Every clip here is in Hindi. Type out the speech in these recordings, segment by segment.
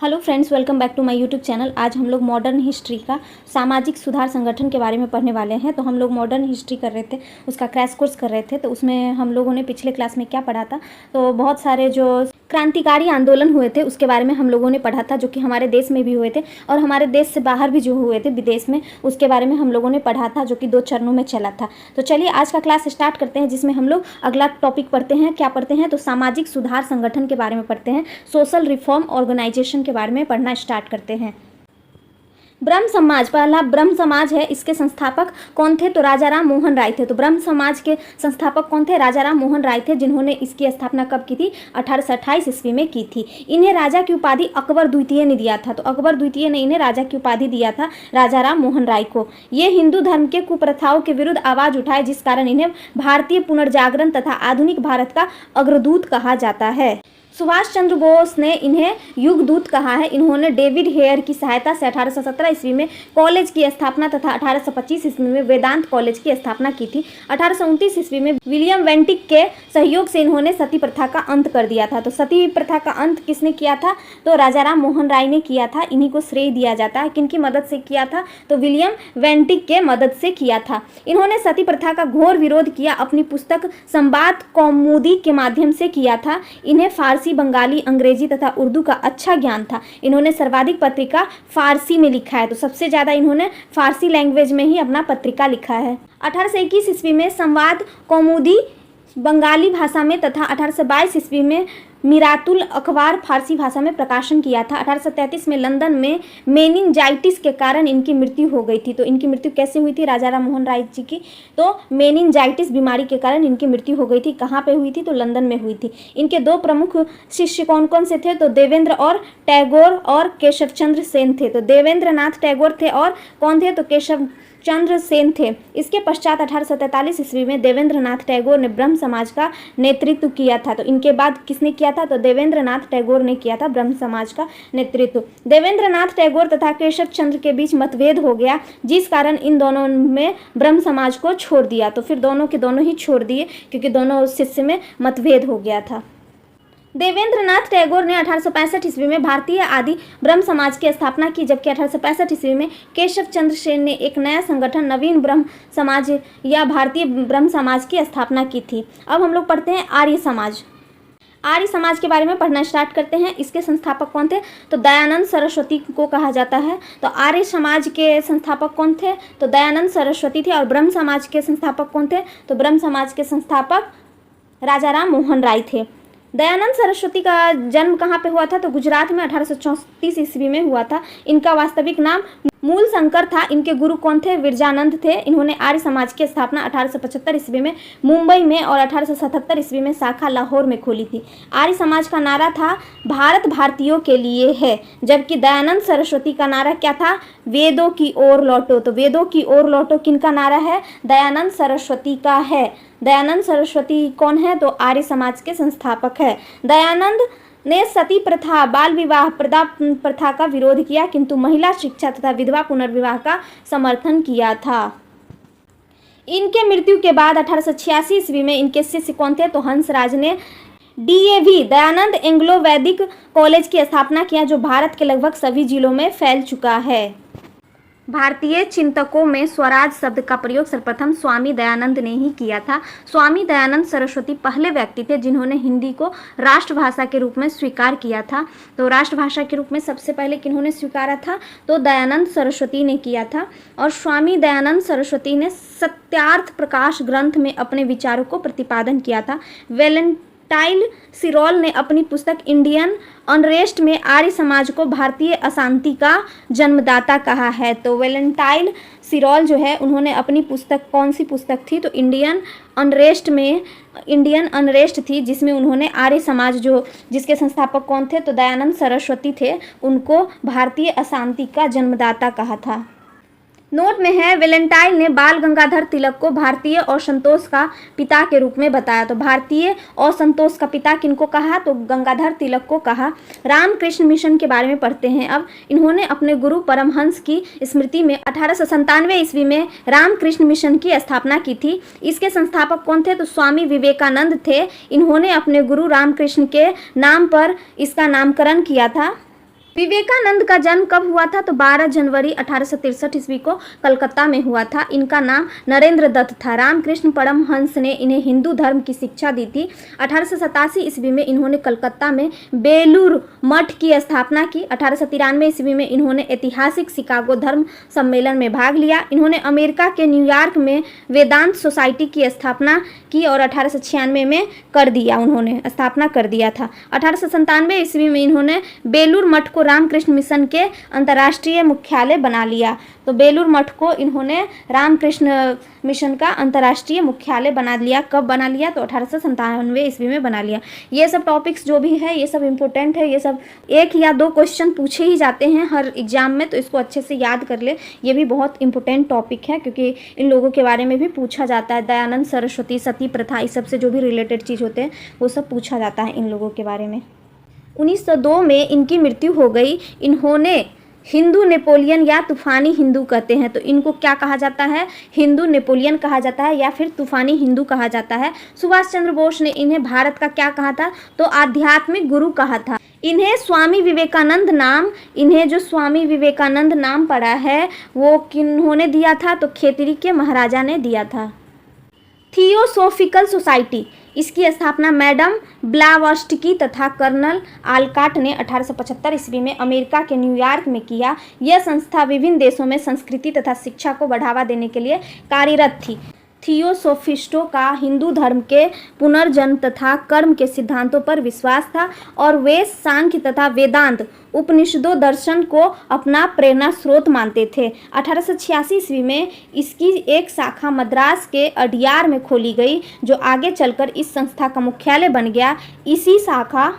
Hello friends, welcome back to my YouTube channel. आज हम लोग मॉडर्न हिस्ट्री का सामाजिक सुधार संगठन के बारे में पढ़ने वाले हैं। तो हम लोग मॉडर्न हिस्ट्री कर रहे थे, उसका क्रैश कोर्स कर रहे थे। तो उसमें हम लोगों ने पिछले क्लास में क्या पढ़ा था, तो बहुत सारे जो क्रांतिकारी आंदोलन हुए थे उसके बारे में हम लोगों ने पढ़ा था, जो कि हमारे देश में भी हुए थे और हमारे देश से बाहर भी जो हुए थे विदेश में, उसके बारे में हम लोगों ने पढ़ा था, जो कि 2 चरणों में चला था। तो चलिए आज का क्लास स्टार्ट करते हैं, जिसमें हम लोग अगला टॉपिक पढ़ते हैं। क्या पढ़ते हैं? तो सामाजिक सुधार संगठन के बारे में पढ़ते हैं, सोशल रिफॉर्म ऑर्गेनाइजेशन के बारे में पढ़ना स्टार्ट करते हैं। ब्रह्म समाज, पहला ब्रह्म समाज है, इसके संस्थापक कौन थे? तो राजा राम मोहन राय थे। तो ब्रह्म समाज के संस्थापक कौन थे? राजा राम मोहन राय थे, जिन्होंने इसकी स्थापना कब की थी? 1828 ईस्वी में की थी। इन्हें राजा की उपाधि अकबर द्वितीय ने दिया था। तो अकबर द्वितीय ने इन्हें राजा की उपाधि दिया था, राजा राम मोहन राय को। ये हिंदू धर्म के कुप्रथाओं के विरुद्ध आवाज उठाए, जिस कारण इन्हें भारतीय पुनर्जागरण तथा आधुनिक भारत का अग्रदूत कहा जाता है। सुभाष चंद्र बोस ने इन्हें युगदूत कहा है। इन्होंने डेविड हेयर की सहायता से 1817 ईस्वी में कॉलेज की स्थापना तथा 1825 ईस्वी में वेदांत कॉलेज की स्थापना की थी। 1829 ईस्वी में विलियम वेंटिक के सहयोग से इन्होंने सती प्रथा का अंत कर दिया था। तो सती प्रथा का अंत किसने किया था? तो राजा राम मोहन राय ने किया था। इन्हीं को श्रेय दिया जाता है। किनकी मदद से किया था? तो विलियम वेंटिक के मदद से किया था। इन्होंने सती प्रथा का घोर विरोध किया, अपनी पुस्तक संवाद कौमुदी के माध्यम से किया था। इन्हें फारसी, बंगाली, अंग्रेजी तथा उर्दू का अच्छा ज्ञान था। इन्होंने सर्वाधिक पत्रिका फारसी में लिखा है। तो सबसे ज़्यादा इन्होंने फारसी लैंग्वेज में ही अपना पत्रिका लिखा है। 1821 ईस्वी में संवाद कौमुदी बंगाली भाषा में तथा 1822 ईस्वी में मिरातुल अखबार फारसी भाषा में प्रकाशन किया था। 1833 में लंदन में मेनिनजाइटिस के कारण इनकी मृत्यु हो गई थी। तो इनकी मृत्यु कैसे हुई थी राजा राम मोहन राय जी की? तो मेनिनजाइटिस बीमारी के कारण इनकी मृत्यु हो गई थी। कहाँ पे हुई थी? तो लंदन में हुई थी। इनके 2 प्रमुख शिष्य कौन कौन से थे? तो देवेंद्र और टैगोर और केशव चंद्र सेन थे। तो देवेंद्र नाथ टैगोर थे और कौन थे? तो केशव चंद्र सेन थे। इसके पश्चात 1843 ईस्वी में देवेंद्र नाथ टैगोर ने ब्रह्म समाज का नेतृत्व किया था। तो इनके बाद किसने किया था? तो देवेंद्र नाथ टैगोर ने किया था ब्रह्म समाज का नेतृत्व। देवेंद्र नाथ टैगोर तथा केशव चंद्र के बीच मतभेद हो गया, जिस कारण इन दोनों में ब्रह्म समाज को छोड़ दिया। तो फिर दोनों के दोनों ही छोड़ दिए, क्योंकि दोनों शिष्य में मतभेद हो गया था। देवेंद्र नाथ टैगोर ने 1865 ईस्वी में भारतीय आदि ब्रह्म समाज की स्थापना की, जबकि 1865 ईस्वी में केशव चंद्र सेन ने एक नया संगठन नवीन ब्रह्म समाज या भारतीय ब्रह्म समाज की स्थापना की थी। अब हम लोग पढ़ते हैं आर्य समाज। आर्य समाज के बारे में पढ़ना स्टार्ट करते हैं। इसके संस्थापक कौन थे? तो दयानंद सरस्वती को कहा जाता है। तो आर्य समाज के संस्थापक कौन थे? तो दयानंद सरस्वती थे। और ब्रह्म समाज के संस्थापक कौन थे? तो ब्रह्म समाज के संस्थापक राजा राम मोहन राय थे। दयानंद सरस्वती का जन्म कहाँ पे हुआ था? तो गुजरात में 1834 ईस्वी में हुआ था। इनका वास्तविक नाम मूल शंकर था। इनके गुरु कौन थे? विरजानंद थे। इन्होंने आर्य समाज की स्थापना 1875 ईस्वी में मुंबई में और 1877 ईस्वी में शाखा लाहौर में खोली थी। आर्य समाज का नारा था भारत भारतीयों के लिए है, जबकि दयानंद सरस्वती का नारा क्या था? वेदों की ओर लौटो। तो वेदों की ओर लौटो किनका नारा है? दयानंद सरस्वती का है। दयानंद सरस्वती कौन है? तो आर्य समाज के संस्थापक है। दयानंद ने सती प्रथा, बाल विवाह प्रथा का विरोध किया, किंतु महिला शिक्षा तथा विधवा पुनर्विवाह का समर्थन किया था। इनके मृत्यु के बाद 1886 ईस्वी में इनके शिष्य कौन थे? तो हंसराज ने DAV दयानंद एंग्लो वैदिक कॉलेज की स्थापना किया, जो भारत के लगभग सभी जिलों में फैल चुका है। भारतीय चिंतकों में स्वराज शब्द का प्रयोग सर्वप्रथम स्वामी दयानंद ने ही किया था। स्वामी दयानंद सरस्वती पहले व्यक्ति थे जिन्होंने हिंदी को राष्ट्रभाषा के रूप में स्वीकार किया था। तो राष्ट्रभाषा के रूप में सबसे पहले किन्होंने स्वीकारा था? तो दयानंद सरस्वती ने किया था। और स्वामी दयानंद सरस्वती ने सत्यार्थ प्रकाश ग्रंथ में अपने विचारों को प्रतिपादन किया था। वेलेंटाइन सिरोल ने अपनी पुस्तक इंडियन अनरेस्ट में आर्य समाज को भारतीय अशांति का जन्मदाता कहा है। तो वेलेंटाइन सिरोल जो है, उन्होंने अपनी पुस्तक, कौन सी पुस्तक थी? तो इंडियन अनरेस्ट थी, जिसमें उन्होंने आर्य समाज जिसके संस्थापक कौन थे? तो दयानंद सरस्वती थे, उनको भारतीय अशांति का जन्मदाता कहा था। नोट में है, वेलेंटाइन ने बाल गंगाधर तिलक को भारतीय असंतोष का पिता के रूप में बताया। तो भारतीय असंतोष का पिता किनको कहा? तो गंगाधर तिलक को कहा। रामकृष्ण मिशन के बारे में पढ़ते हैं अब। इन्होंने अपने गुरु परमहंस की स्मृति में 1897 ईस्वी में रामकृष्ण मिशन की स्थापना की थी। इसके संस्थापक कौन थे? तो स्वामी विवेकानंद थे। इन्होंने अपने गुरु रामकृष्ण के नाम पर इसका नामकरण किया था। विवेकानंद का जन्म कब हुआ था? तो 12 जनवरी 1863 ईस्वी को कलकत्ता में हुआ था। इनका नाम नरेंद्र दत्त था। रामकृष्ण परमहंस ने इन्हें हिंदू धर्म की शिक्षा दी थी। 1887 ईस्वी में इन्होंने कलकत्ता में बेलूर मठ की स्थापना की। 1893 ईस्वी में इन्होंने ऐतिहासिक शिकागो धर्म सम्मेलन में भाग लिया। इन्होंने अमेरिका के न्यूयॉर्क में वेदांत सोसाइटी की स्थापना की और 1896 में उन्होंने स्थापना कर दिया था। 1897 ईस्वी में इन्होंने बेलूर मठ को रामकृष्ण मिशन के अंतर्राष्ट्रीय मुख्यालय बना लिया। तो बेलूर मठ को इन्होंने रामकृष्ण मिशन का अंतर्राष्ट्रीय मुख्यालय बना लिया। कब बना लिया? तो 1897 ईस्वी में बना लिया। ये सब टॉपिक्स जो भी है ये सब इम्पोर्टेंट है। ये सब 1 या 2 क्वेश्चन पूछे ही जाते हैं हर एग्जाम में, तो इसको अच्छे से याद कर ले। ये भी बहुत इंपॉर्टेंट टॉपिक है क्योंकि इन लोगों के बारे में भी पूछा जाता है। दयानंद सरस्वती, सती प्रथा, इस सब से जो भी रिलेटेड चीज़ होते हैं वो सब पूछा जाता है इन लोगों के बारे में। 1902 में इनकी मृत्यु हो गई। इन्होंने हिंदू नेपोलियन या तूफानी हिंदू कहते हैं, तो इनको क्या कहा जाता है? हिंदू नेपोलियन कहा जाता है या फिर तूफानी हिंदू कहा जाता है। सुभाष चंद्र बोस ने इन्हें भारत का क्या कहा था? तो आध्यात्मिक गुरु कहा था। इन्हें स्वामी विवेकानंद नाम पड़ा है वो किन्होंने दिया था? तो खेतरी के महाराजा ने दिया था। थियोसोफिकल सोसाइटी, इसकी स्थापना मैडम ब्लावास्टिकी तथा कर्नल आलकाट ने 1875 ईस्वी में अमेरिका के न्यूयॉर्क में किया। यह संस्था विभिन्न देशों में संस्कृति तथा शिक्षा को बढ़ावा देने के लिए कार्यरत थी। थियोसोफिस्टों का हिंदू धर्म के पुनर्जन्म तथा कर्म के सिद्धांतों पर विश्वास था और वे सांख्य तथा वेदांत उपनिषदों दर्शन को अपना प्रेरणा स्रोत मानते थे। 1886 ईस्वी में इसकी एक शाखा मद्रास के अडियार में खोली गई जो आगे चलकर इस संस्था का मुख्यालय बन गया। इसी शाखा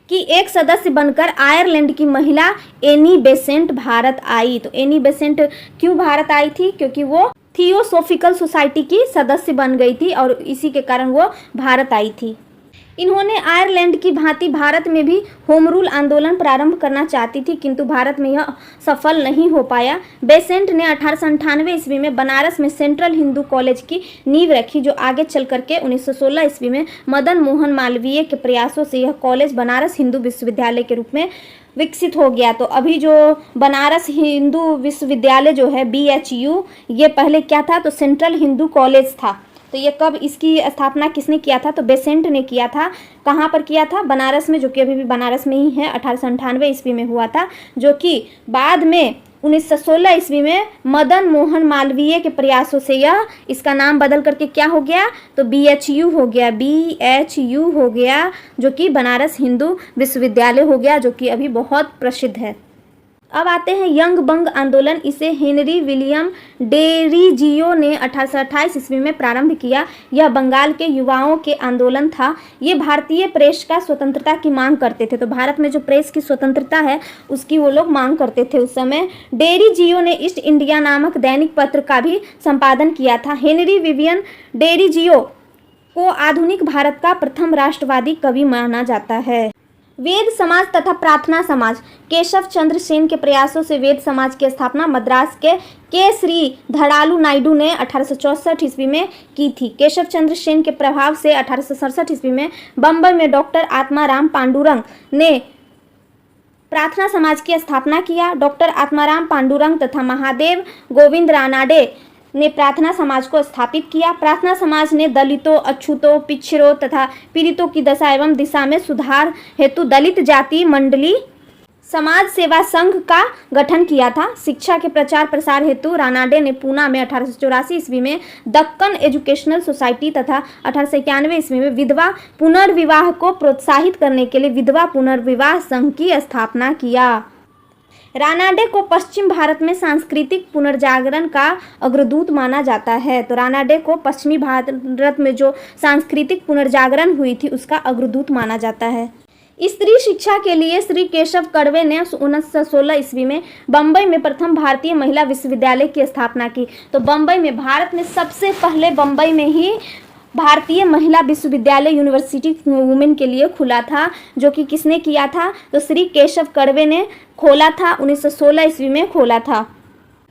की एक सदस्य बनकर आयरलैंड की महिला एनी बेसेंट भारत आई। तो एनी बेसेंट क्यों भारत आई थी? क्योंकि वो थियोसोफिकल सोसाइटी की सदस्य बन गई थी और इसी के कारण वो भारत आई थी। इन्होंने आयरलैंड की भांति भारत में भी होम रूल आंदोलन प्रारंभ करना चाहती थी, किंतु भारत में यह सफल नहीं हो पाया। बेसेंट ने 1898 ईस्वी में बनारस में सेंट्रल हिंदू कॉलेज की नींव रखी, जो आगे चल करके 1916 ईस्वी में मदन मोहन मालवीय के प्रयासों से यह कॉलेज बनारस हिंदू विश्वविद्यालय के रूप में विकसित हो गया। तो अभी जो बनारस हिंदू विश्वविद्यालय जो है BHU, ये पहले क्या था? तो सेंट्रल हिंदू कॉलेज था। तो ये कब इसकी स्थापना किसने किया था? तो बेसेंट ने किया था। कहाँ पर किया था? बनारस में, जो कि अभी भी बनारस में ही है। 1898 ईस्वी में हुआ था, जो कि बाद में 1916 ईस्वी में मदन मोहन मालवीय के प्रयासों से यह इसका नाम बदल करके क्या हो गया? तो BHU हो गया। BHU हो गया, जो कि बनारस हिंदू विश्वविद्यालय हो गया, जो कि अभी बहुत प्रसिद्ध है। अब आते हैं यंग बंग आंदोलन। इसे हेनरी विलियम डेरिजियो ने 1828 ईस्वी में प्रारंभ किया। यह बंगाल के युवाओं के आंदोलन था। ये भारतीय प्रेस का स्वतंत्रता की मांग करते थे। तो भारत में जो प्रेस की स्वतंत्रता है उसकी वो लोग मांग करते थे उस समय। डेरिजियो ने ईस्ट इंडिया नामक दैनिक पत्र का भी संपादन किया था। हेनरी विवियन डेरिजियो को आधुनिक भारत का प्रथम राष्ट्रवादी कवि माना जाता है। वेद समाज तथा प्रार्थना समाज, केशव चंद्र सेन के प्रयासों से वेद समाज की स्थापना मद्रास के श्री धड़ालू नायडू ने 1864 ईस्वी में की थी। केशव चंद्र सेन के प्रभाव से 1867 ईस्वी में बम्बई में डॉक्टर आत्माराम पांडुरंग ने प्रार्थना समाज की स्थापना किया। डॉक्टर आत्माराम पांडुरंग तथा महादेव गोविंद रानाडे ने प्रार्थना समाज को स्थापित किया। प्रार्थना समाज ने दलितों, अछूतों, पिछड़ों तथा पीड़ितों की दशा एवं दिशा में सुधार हेतु दलित जाति मंडली समाज सेवा संघ का गठन किया था। शिक्षा के प्रचार प्रसार हेतु रानाडे ने पूना में 1884 ईस्वी में दक्कन एजुकेशनल सोसाइटी तथा 1891 ईस्वी में विधवा पुनर्विवाह को प्रोत्साहित करने के लिए विधवा पुनर्विवाह संघ की स्थापना किया। रानाडे को पश्चिम भारत में सांस्कृतिक पुनर्जागरण का अग्रदूत माना जाता है। तो रानाडे को पश्चिमी भारत में जो सांस्कृतिक पुनर्जागरण हुई थी उसका अग्रदूत माना जाता है। स्त्री शिक्षा के लिए श्री केशव कर्वे ने 1916 ईस्वी में बम्बई में प्रथम भारतीय महिला विश्वविद्यालय की स्थापना की। तो बम्बई में, भारत में सबसे पहले बम्बई में ही भारतीय महिला विश्वविद्यालय यूनिवर्सिटी वुमेन के लिए खुला था, जो कि किसने किया था? तो श्री केशव कर्वे ने खोला था। 1916 ईस्वी में खोला था।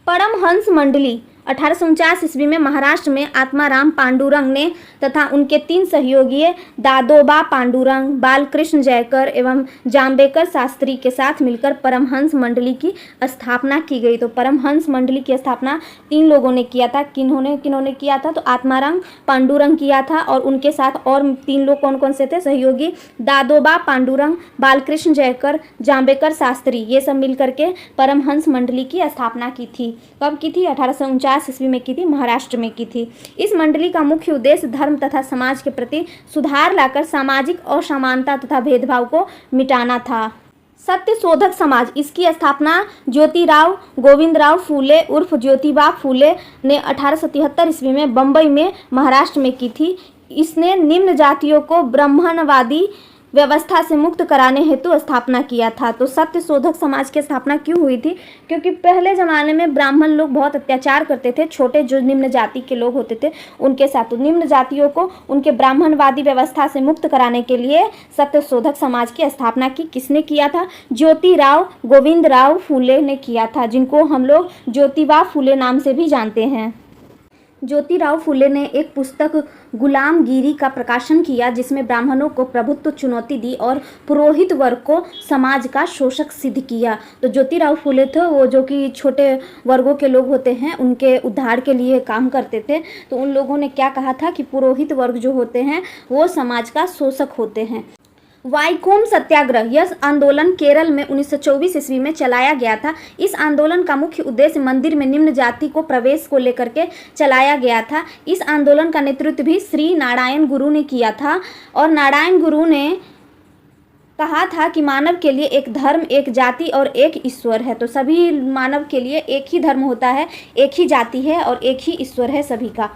परमहंस मंडली, 1849 ईस्वी में महाराष्ट्र में आत्माराम पांडुरंग ने तथा उनके 3 सहयोगी दादोबा पांडुरंग, बालकृष्ण जयकर एवं जाम्बेकर शास्त्री के साथ मिलकर परमहंस मंडली की स्थापना की गई। तो परमहंस मंडली की स्थापना 3 लोगों ने किया था। किन्होंने किया था? तो आत्माराम पांडुरंग किया था और उनके साथ और 3 लोग कौन कौन से थे सहयोगी? दादोबा पांडुरंग, बालकृष्ण जयकर, जाम्बेकर शास्त्री, ये सब मिलकर के परमहंस मंडली की स्थापना की थी। कब की थी? 1849 ईस्वी में की थी, महाराष्ट्र में की थी। इस मंडली का मुख्य उद्देश्य धर्म तथा समाज के प्रति सुधार लाकर सामाजिक असमानता तथा भेदभाव को मिटाना था। सत्य शोधक समाज, इसकी स्थापना ज्योतिराव गोविंदराव फूले उर्फ ज्योतिबा फूले ने 1873 ईस्वी में बम्बई में महाराष्ट्र में की थी। इसने निम्न जातियों को ब्राह्मणवादी व्यवस्था से मुक्त कराने हेतु स्थापना किया था। तो सत्य शोधक समाज की स्थापना क्यों हुई थी? क्योंकि पहले ज़माने में ब्राह्मण लोग बहुत अत्याचार करते थे छोटे जो निम्न जाति के लोग होते थे उनके साथ। तो निम्न जातियों को उनके ब्राह्मणवादी व्यवस्था से मुक्त कराने के लिए सत्य शोधक समाज की स्थापना की। किसने किया था? ज्योतिराव गोविंदराव फूले ने किया था, जिनको हम लोग ज्योतिबा फूले नाम से भी जानते हैं। ज्योतिराव फूले ने एक पुस्तक गुलामगिरी का प्रकाशन किया जिसमें ब्राह्मणों को प्रभुत्व चुनौती दी और पुरोहित वर्ग को समाज का शोषक सिद्ध किया। तो ज्योतिराव फूले थे वो जो कि छोटे वर्गों के लोग होते हैं उनके उद्धार के लिए काम करते थे। तो उन लोगों ने क्या कहा था कि पुरोहित वर्ग जो होते हैं वो समाज का शोषक होते हैं। वाईकोम सत्याग्रह, यह आंदोलन केरल में 1924 ईस्वी में चलाया गया था। इस आंदोलन का मुख्य उद्देश्य मंदिर में निम्न जाति को प्रवेश को लेकर के चलाया गया था। इस आंदोलन का नेतृत्व भी श्री नारायण गुरु ने किया था और नारायण गुरु ने कहा था कि मानव के लिए एक धर्म, एक जाति और एक ईश्वर है। तो सभी मानव के लिए एक ही धर्म होता है, एक ही जाति है और एक ही ईश्वर है सभी का।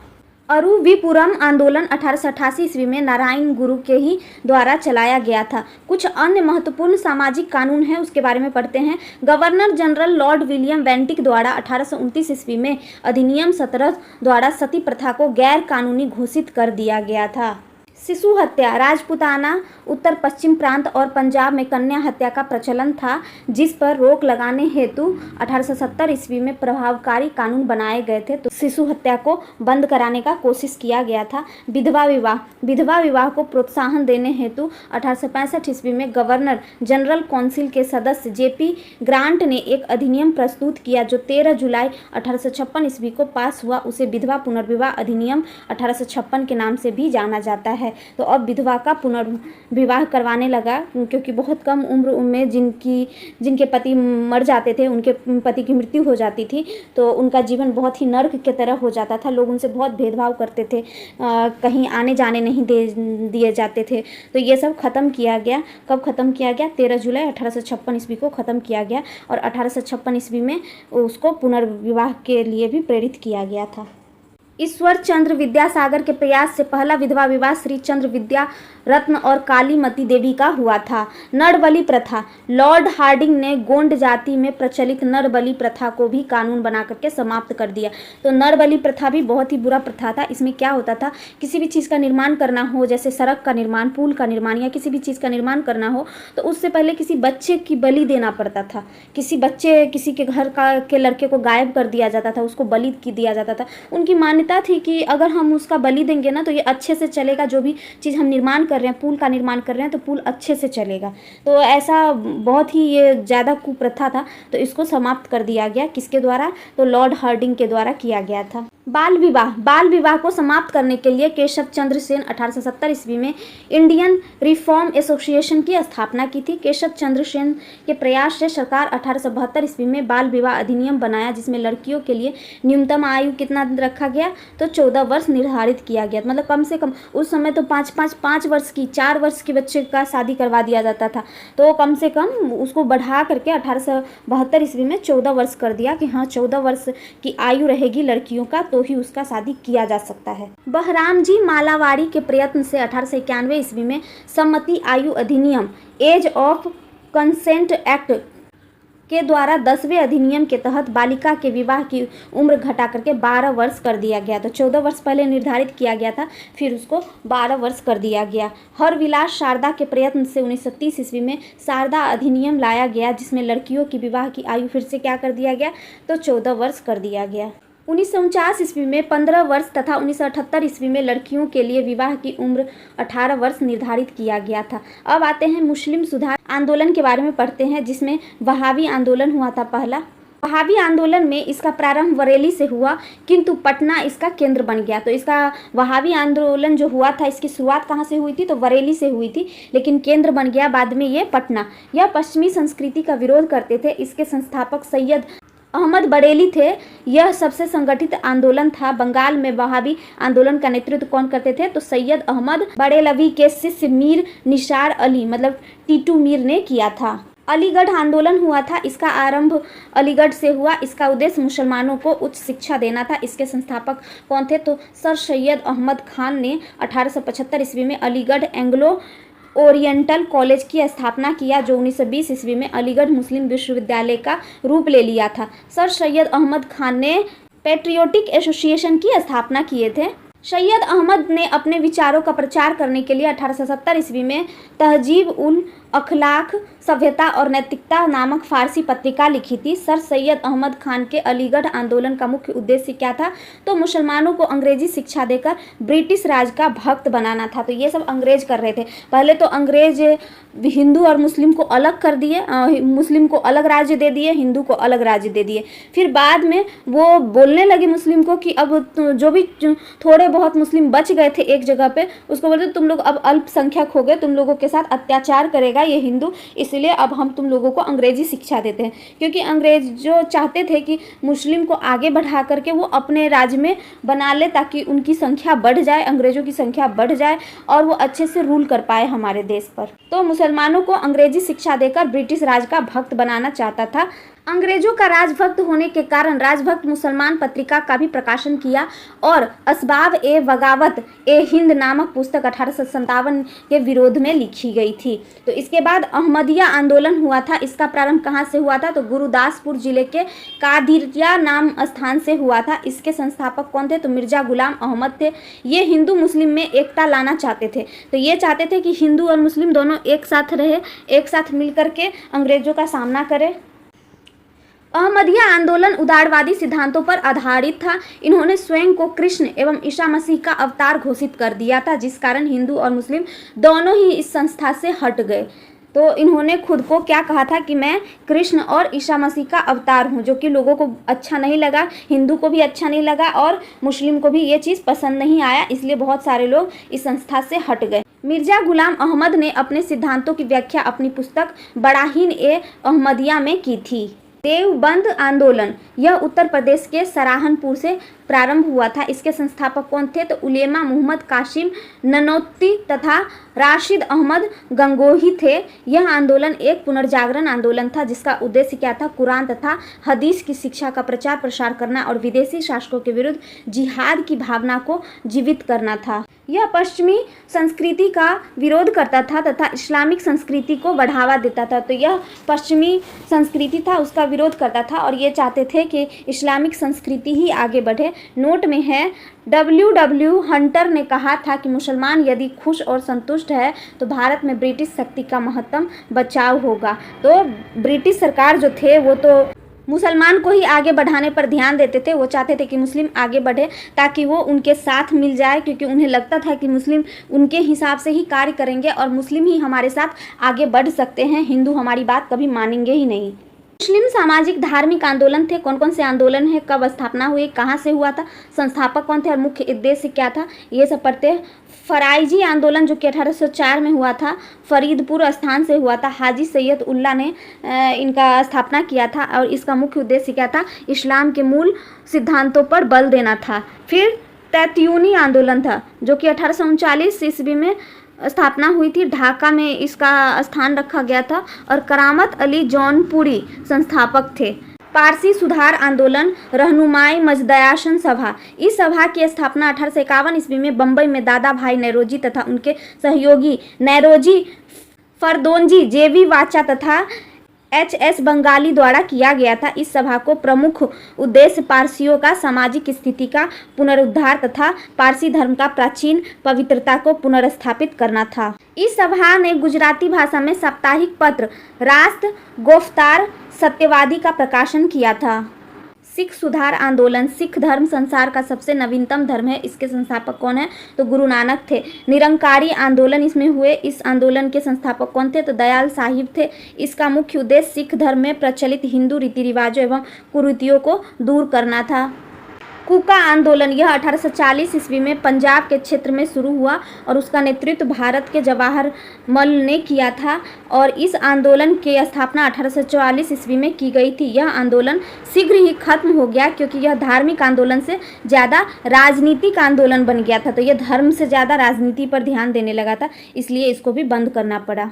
अरुविपुरम आंदोलन 1888 ईस्वी में नारायण गुरु के ही द्वारा चलाया गया था। कुछ अन्य महत्वपूर्ण सामाजिक कानून हैं उसके बारे में पढ़ते हैं। Governor general Lord William Bentinck द्वारा 1829 ईस्वी में अधिनियम 17 द्वारा सती प्रथा को गैर कानूनी घोषित कर दिया गया था। शिशु हत्या, राजपूताना, उत्तर पश्चिम प्रांत और पंजाब में कन्या हत्या का प्रचलन था जिस पर रोक लगाने हेतु 1870 ईस्वी में प्रभावकारी कानून बनाए गए थे। तो शिशु हत्या को बंद कराने का कोशिश किया गया था। विधवा विवाह को प्रोत्साहन देने हेतु 1865 ईस्वी में गवर्नर जनरल काउंसिल के सदस्य जेपी ग्रांट ने एक अधिनियम प्रस्तुत किया जो 13 जुलाई 1856 ईस्वी को पास हुआ। उसे विधवा पुनर्विवाह अधिनियम 1856 के नाम से भी जाना जाता है। तो अब विधवा का पुनर्विवाह करवाने लगा क्योंकि बहुत कम उम्र में जिनके पति मर जाते थे, उनके पति की मृत्यु हो जाती थी तो उनका जीवन बहुत ही नर्क की तरह हो जाता था। लोग उनसे बहुत भेदभाव करते थे, कहीं आने जाने नहीं दिए जाते थे। तो ये सब ख़त्म किया गया। कब ख़त्म किया गया? 13 जुलाई 1856 ईस्वी को ख़त्म किया गया और 1856 ईस्वी में उसको पुनर्विवाह के लिए भी प्रेरित किया गया था। ईश्वर चंद्र विद्यासागर के प्रयास से पहला विधवा विवाह श्री चंद्र विद्या रत्न और कालीमती देवी का हुआ था। नरबलि प्रथा, लॉर्ड हार्डिंग ने गोंड जाति में प्रचलित नरबलि प्रथा को भी कानून बना करके समाप्त कर दिया। तो नरबलि प्रथा भी बहुत ही बुरा प्रथा था। इसमें क्या होता था, किसी भी चीज़ का निर्माण करना हो, जैसे सड़क का निर्माण, पुल का निर्माण या किसी भी चीज़ का निर्माण करना हो तो उससे पहले किसी बच्चे की बलि देना पड़ता था। किसी के घर के लड़के को गायब कर दिया जाता था, उसको बलि दिया जाता था। उनकी मान्यता थी कि अगर हम उसका बलि देंगे ना तो ये अच्छे से चलेगा, जो भी चीज़ हम निर्माण कर रहे हैं, पुल का निर्माण कर रहे हैं तो पुल अच्छे से चलेगा। तो ऐसा बहुत ही ये ज़्यादा कुप्रथा था तो इसको समाप्त कर दिया गया। किसके द्वारा? तो लॉर्ड हार्डिंग के द्वारा किया गया था। बाल विवाह को समाप्त करने के लिए केशव चंद्र सेन 1870 ईस्वी में इंडियन रिफॉर्म एसोसिएशन की स्थापना की थी। केशव चंद्र सेन के प्रयास से सरकार 1872 ईस्वी में बाल विवाह अधिनियम बनाया जिसमें लड़कियों के लिए न्यूनतम आयु कितना रखा गया? तो 14 वर्ष निर्धारित किया गया। मतलब कम से कम उस समय तो 5 वर्ष की 4 वर्ष के बच्चे का शादी करवा दिया जाता था, तो कम से कम उसको बढ़ा करके 1872 ईस्वी में 14 वर्ष कर दिया कि हाँ 14 वर्ष की आयु रहेगी लड़कियों का तो ही उसका शादी किया जा सकता है। बहराम जी मालावाड़ी के प्रयत्न से 1891 ईस्वी में सम्मति आयु अधिनियम एज ऑफ कंसेंट एक्ट के द्वारा 10वें अधिनियम के तहत बालिका के विवाह की उम्र घटा करके 12 वर्ष कर दिया गया। तो 14 वर्ष पहले निर्धारित किया गया था, फिर उसको 12 वर्ष कर दिया गया। हरविलास शारदा के प्रयत्न से 1930 ईस्वी में शारदा अधिनियम लाया गया जिसमें लड़कियों की विवाह की आयु फिर से क्या कर दिया गया? तो 14 वर्ष कर दिया गया। 1949 ईस्वी में 15 वर्ष तथा 1978 ईस्वी में लड़कियों के लिए विवाह की उम्र 18 वर्ष निर्धारित किया गया था। अब आते हैं मुस्लिम सुधार आंदोलन के बारे में पढ़ते हैं, जिसमें वहाबी आंदोलन हुआ था पहला। वहाबी आंदोलन में इसका प्रारंभ बरेली से हुआ, किंतु पटना इसका केंद्र बन गया। तो इसका वहाबी आंदोलन जो हुआ था, इसकी शुरुआत कहाँ से हुई थी? तो बरेली से हुई थी, लेकिन केंद्र बन गया बाद में ये पटना। यह पश्चिमी संस्कृति का विरोध करते थे। इसके संस्थापक सैयद अहमद बरेली थे। यह सबसे संगठित आंदोलन था। बंगाल में वहाबी आंदोलन का नेतृत्व कौन करते थे? तो सैयद अहमद बरेलवी के शिष्य मीर निसार अली मतलब टीटू मीर ने किया था। अलीगढ़ आंदोलन हुआ था। इसका आरंभ अलीगढ़ से हुआ। इसका उद्देश्य मुसलमानों को उच्च शिक्षा देना था। इसके संस्थापक कौन थे? तो सर सैयद अहमद खान ने 1875 ईस्वी में अलीगढ़ एंग्लो ओरिएंटल कॉलेज की स्थापना किया, जो 1920 ईस्वी में अलीगढ़ मुस्लिम विश्वविद्यालय का रूप ले लिया था। सर सैयद अहमद खान ने पैट्रियोटिक एसोसिएशन की स्थापना किए थे। सैयद अहमद ने अपने विचारों का प्रचार करने के लिए 1870 ईस्वी में तहजीब उल अखलाक सभ्यता और नैतिकता नामक फारसी पत्रिका लिखी थी। सर सैयद अहमद खान के अलीगढ़ आंदोलन का मुख्य उद्देश्य क्या था? तो मुसलमानों को अंग्रेजी शिक्षा देकर ब्रिटिश राज का भक्त बनाना था। तो ये सब अंग्रेज कर रहे थे। पहले तो अंग्रेज हिंदू और मुस्लिम को अलग कर दिए, मुस्लिम को अलग राज्य दे दिए, हिंदू को अलग राज्य दे दिए। फिर बाद में वो बोलने लगे मुस्लिम को कि अब जो भी थोड़े बहुत मुस्लिम बच गए थे एक जगह पे, उसको बोलते तुम लोग अब अल्पसंख्यक हो गए, तुम लोगों के साथ अत्याचार करेगा ये हिंदू, इसलिए अब हम तुम लोगों को अंग्रेजी शिक्षा देते हैं। क्योंकि अंग्रेज जो चाहते थे कि मुस्लिम को आगे बढ़ा करके वो अपने राज्य में बना ले, ताकि उनकी संख्या बढ़ जाए, अंग्रेजों की संख्या बढ़ जाए और वो अच्छे से रूल कर पाए हमारे देश पर। तो मुसलमानों को अंग्रेजी शिक्षा देकर ब्रिटिश राज का भक्त बनाना चाहता था। अंग्रेजों का राजभक्त होने के कारण राजभक्त मुसलमान पत्रिका का भी प्रकाशन किया और असबाब ए बगावत ए हिंद नामक पुस्तक 1857 के विरोध में लिखी गई थी। तो इसके बाद अहमदिया आंदोलन हुआ था। इसका प्रारंभ कहाँ से हुआ था? तो गुरुदासपुर जिले के कादिरिया नाम स्थान से हुआ था। इसके संस्थापक कौन थे? तो मिर्जा गुलाम अहमद थे। ये हिंदू मुस्लिम में एकता लाना चाहते थे। तो ये चाहते थे कि हिंदू और मुस्लिम दोनों एक साथ रहे, एक साथ मिल करके अंग्रेजों का सामना करें। अहमदिया आंदोलन उदारवादी सिद्धांतों पर आधारित था। इन्होंने स्वयं को कृष्ण एवं ईसा मसीह का अवतार घोषित कर दिया था, जिस कारण हिंदू और मुस्लिम दोनों ही इस संस्था से हट गए। तो इन्होंने खुद को क्या कहा था कि मैं कृष्ण और ईसा मसीह का अवतार हूँ, जो कि लोगों को अच्छा नहीं लगा, हिंदू को भी अच्छा नहीं लगा और मुस्लिम को भी ये चीज़ पसंद नहीं आया, इसलिए बहुत सारे लोग इस संस्था से हट गए। मिर्जा गुलाम अहमद ने अपने सिद्धांतों की व्याख्या अपनी पुस्तक बराहीन ए अहमदिया में की थी। देवबंद आंदोलन यह उत्तर प्रदेश के सराहनपुर से प्रारंभ हुआ था। इसके संस्थापक कौन थे? तो उलेमा मोहम्मद कासिम ननौती तथा राशिद अहमद गंगोही थे। यह आंदोलन एक पुनर्जागरण आंदोलन था, जिसका उद्देश्य क्या था? कुरान तथा हदीस की शिक्षा का प्रचार प्रसार करना और विदेशी शासकों के विरुद्ध जिहाद की भावना को जीवित करना था। यह पश्चिमी संस्कृति का विरोध करता था तथा इस्लामिक संस्कृति को बढ़ावा देता था। तो यह पश्चिमी संस्कृति था, उसका विरोध करता था और ये चाहते थे कि इस्लामिक संस्कृति ही आगे बढ़े। नोट में है W हंटर ने कहा था कि मुसलमान यदि खुश और संतुष्ट है तो भारत में ब्रिटिश शक्ति का महत्तम बचाव होगा। तो ब्रिटिश सरकार जो थे वो तो मुसलमान को ही आगे बढ़ाने पर ध्यान देते थे। वो चाहते थे कि मुस्लिम आगे बढ़े ताकि वो उनके साथ मिल जाए, क्योंकि उन्हें लगता था कि मुस्लिम उनके हिसाब से ही कार्य करेंगे और मुस्लिम ही हमारे साथ आगे बढ़ सकते हैं, हिंदू हमारी बात कभी मानेंगे ही नहीं। मुस्लिम सामाजिक धार्मिक आंदोलन थे। कौन कौन से आंदोलन है, कब स्थापना हुई, कहाँ से हुआ था, संस्थापक कौन थे और मुख्य उद्देश्य क्या था, ये सब पढ़ते हैं। फराइजी आंदोलन जो कि 1804 में हुआ था, फरीदपुर स्थान से हुआ था। हाजी सैयद उल्ला ने इनका स्थापना किया था और इसका मुख्य उद्देश्य क्या था? इस्लाम के मूल सिद्धांतों पर बल देना था। फिर तैत्यूनी आंदोलन था जो कि 1839 ईस्वी में स्थापना हुई थी। ढाका में इसका स्थान रखा गया था और करामत अली जौनपुरी संस्थापक थे। पारसी सुधार आंदोलन, रहनुमाई मजदयाशन सभा, इस सभा की स्थापना 1851 ईस्वी में बम्बई में दादा भाई नौरोजी तथा उनके सहयोगी नौरोजी फरदोंजी, जेवी वाचा तथा HS बंगाली द्वारा किया गया था। इस सभा को प्रमुख उद्देश्य पारसियों का सामाजिक स्थिति का पुनरुद्धार तथा पारसी धर्म का प्राचीन पवित्रता को पुनर्स्थापित करना था। इस सभा ने गुजराती भाषा में साप्ताहिक पत्र रास्त गोफ्तार सत्यवादी का प्रकाशन किया था। सिख सुधार आंदोलन। सिख धर्म संसार का सबसे नवीनतम धर्म है। इसके संस्थापक कौन है? तो गुरु नानक थे। निरंकारी आंदोलन इसमें हुए। इस आंदोलन के संस्थापक कौन थे? तो दयाल साहिब थे। इसका मुख्य उद्देश्य सिख धर्म में प्रचलित हिंदू रीति रिवाजों एवं कुरीतियों को दूर करना था। कूका आंदोलन, यह 1840 ईस्वी में पंजाब के क्षेत्र में शुरू हुआ और उसका नेतृत्व भारत के जवाहरमल ने किया था और इस आंदोलन की स्थापना 1844 ईस्वी में की गई थी। यह आंदोलन शीघ्र ही खत्म हो गया क्योंकि यह धार्मिक आंदोलन से ज़्यादा राजनीतिक आंदोलन बन गया था। तो यह धर्म से ज़्यादा राजनीति पर ध्यान देने लगा था, इसलिए इसको भी बंद करना पड़ा।